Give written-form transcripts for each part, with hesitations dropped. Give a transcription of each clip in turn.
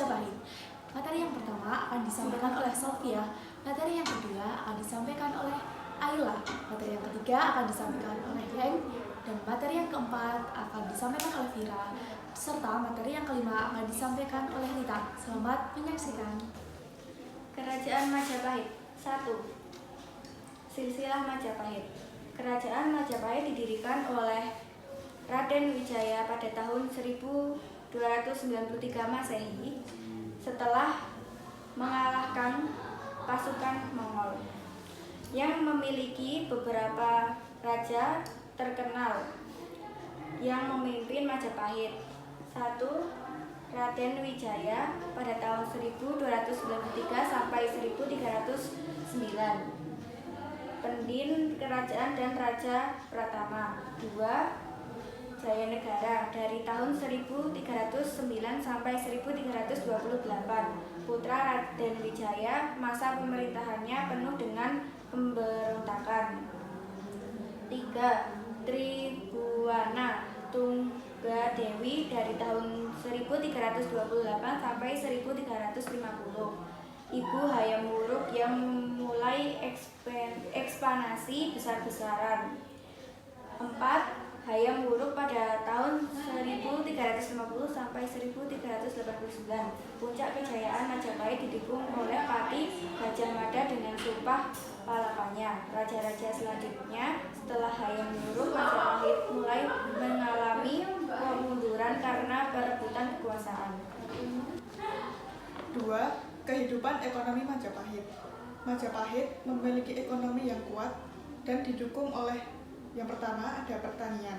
Majapahit. Materi yang pertama akan disampaikan oleh Sofia, materi yang kedua akan disampaikan oleh Ayla, materi yang ketiga akan disampaikan oleh Yeng, dan materi yang keempat akan disampaikan oleh Vira, serta materi yang kelima akan disampaikan oleh Rita. Selamat menyaksikan. Kerajaan Majapahit. 1. Silsilah Majapahit. Kerajaan Majapahit didirikan oleh Raden Wijaya pada tahun 1293 Masehi setelah mengalahkan pasukan Mongol yang memiliki beberapa raja terkenal yang memimpin Majapahit. 1. Raden Wijaya pada tahun 1293 sampai 1309. Pendin Kerajaan dan Raja Pratama. 2. Jayanegara dari tahun 1309 sampai 1328. Putra Raden Wijaya, masa pemerintahannya penuh dengan pemberontakan. 3. Tribuana Tunggadewi dari tahun 1328 sampai 1350. Ibu Hayam Wuruk yang memulai ekspansi besar-besaran. 4. Hayam Wuruk pada tahun 1350 sampai 1389. Puncak kejayaan Majapahit didukung oleh Pati Gajah Mada dengan sumpah palapanya. Raja-raja selanjutnya setelah Hayam Wuruk, Majapahit mulai mengalami kemunduran karena perebutan kekuasaan. 2. Kehidupan ekonomi Majapahit. Majapahit memiliki ekonomi yang kuat dan didukung oleh yang pertama ada pertanian.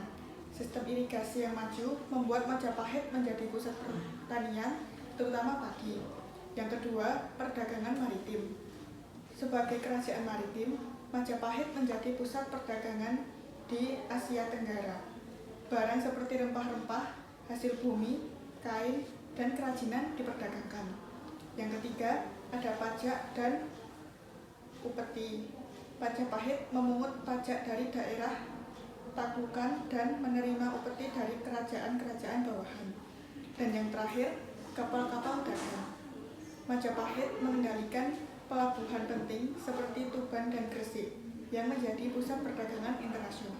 Sistem irigasi yang maju membuat Majapahit menjadi pusat pertanian, terutama padi. Yang kedua, perdagangan maritim. Sebagai kerajaan maritim, Majapahit menjadi pusat perdagangan di Asia Tenggara. Barang seperti rempah-rempah, hasil bumi, kain, dan kerajinan diperdagangkan. Yang ketiga, ada pajak dan upeti. Majapahit memungut pajak dari daerah taklukan dan menerima upeti dari kerajaan-kerajaan bawahan. Dan yang terakhir, kapal-kapal dagang. Majapahit mengendalikan pelabuhan penting seperti Tuban dan Gresik yang menjadi pusat perdagangan internasional.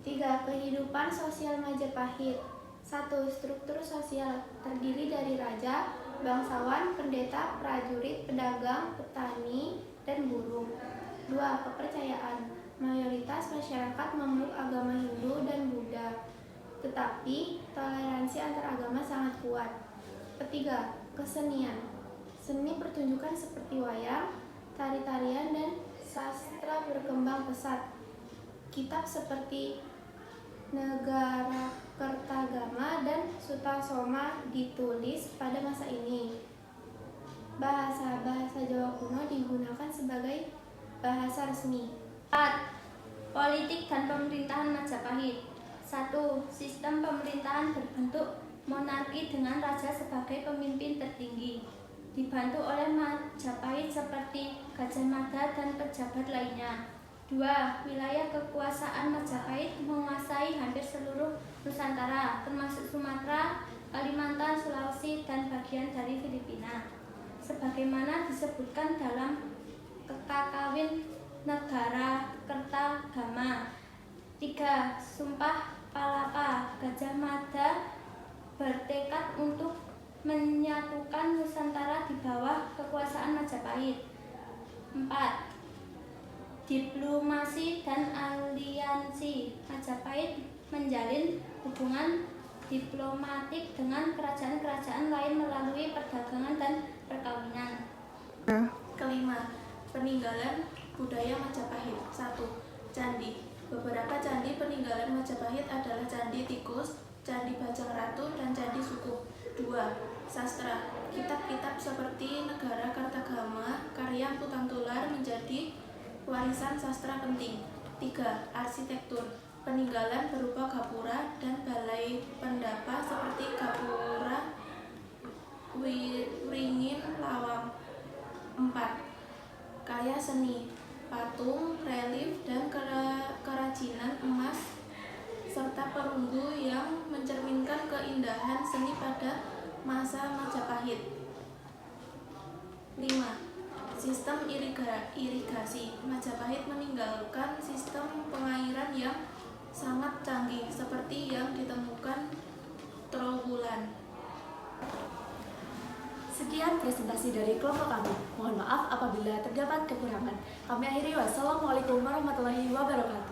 3. Kehidupan sosial Majapahit. 1. Struktur sosial terdiri dari raja, bangsawan, pendeta, prajurit, pedagang, petani, dan buruh. 2. Kepercayaan. Mayoritas masyarakat memeluk agama Hindu dan Buddha, tetapi toleransi antar agama sangat kuat. 3. Kesenian. Seni pertunjukan seperti wayang, tari-tarian, dan sastra berkembang pesat. Kitab seperti Negara Kertagama dan Sutasoma ditulis pada masa ini. Bahasa Jawa kuno digunakan sebagai bahasa resmi. 4. Politik dan pemerintahan Majapahit. 1. Sistem pemerintahan berbentuk monarki dengan raja sebagai pemimpin tertinggi, dibantu oleh Majapahit seperti Gajah Mada dan pejabat lainnya. 2. Wilayah kekuasaan Majapahit menguasai hampir seluruh Nusantara, termasuk Sumatera, Kalimantan, Sulawesi, dan bagian dari Filipina, sebagaimana disebutkan dalam Kakawin Negara Kertagama. 3. Sumpah Palapa. Gajah Mada bertekad untuk menyatukan Nusantara di bawah kekuasaan Majapahit. 4. Diplomasi dan aliansi. Majapahit menjalin hubungan diplomatik dengan kerajaan-kerajaan lain melalui perdagangan dan perkawinan. Kelima, peninggalan budaya Majapahit. 1. Candi. Beberapa candi peninggalan Majapahit adalah Candi Tikus, Candi Bajang Ratu, dan Candi Sukup. 2. Sastra. Kitab-kitab seperti Negara Kertagama karya Putan Tular menjadi warisan sastra penting. 3. Arsitektur. Peninggalan berupa gapura dan balai pendapa seperti Gapura Wringin Lawang. 4. Karya seni. Patung, relief, dan kerajinan emas serta perunggu yang mencerminkan keindahan seni pada masa Majapahit. 5. Sistem irigasi. Majapahit meninggalkan sistem pengairan yang sangat canggih seperti yang ditemukan Trowulan. Sekian presentasi dari kelompok kami. Mohon maaf apabila terdapat kekurangan. Kami akhiri, wassalamualaikum warahmatullahi wabarakatuh.